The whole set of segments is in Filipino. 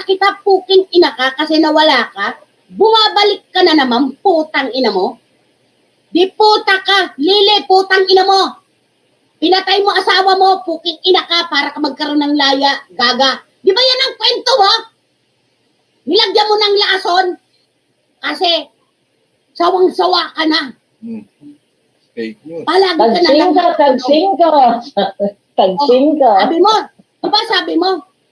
kita puking ina ka kasi nawala ka, bumabalik ka na naman, putang ina mo. Di puta ka, Lili, putang ina mo. Pinatay mo asawa mo, puking ina ka para ka magkaroon ng laya, gaga. Di ba yan ang kwento mo? Nilagyan mo ng lason kasi sawang-sawa ka na. Fake news. Palagi ka na lang. Tagsing ka. Sabi mo, diba sabi mo,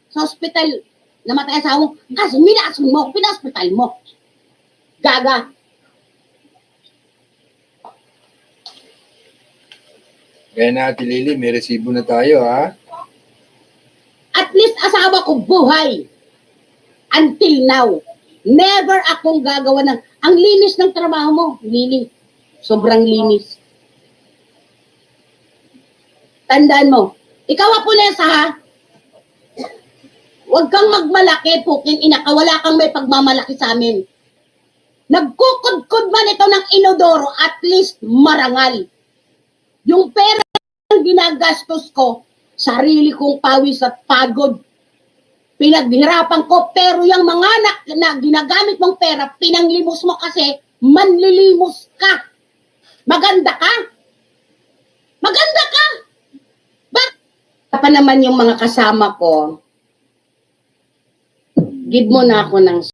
sa hospital, namatay asawa mo, kasi minason mo, pinahospital mo. Gaga. Kaya na, Ate Lily, may resibo na tayo, ha? At least asawa ko buhay. Until now. Never akong gagawa ng, ang linis ng trabaho mo, Lili. Sobrang linis. Tandaan mo, ikaw Apolesa ha, huwag kang magmalaki, puking ina ka, wala kang may pagmamalaki sa amin. Nagkukod-kod man ito ng inodoro, at least marangal. Yung pera ang ginagastos ko, sarili kong pawis at pagod. Pinaghirapan ko, pero yung mga na ginagamit mong pera, pinanglimos mo kasi manlilimos ka. Maganda ka? Maganda ka? Ba't pa naman yung mga kasama ko? Give mo na ako ng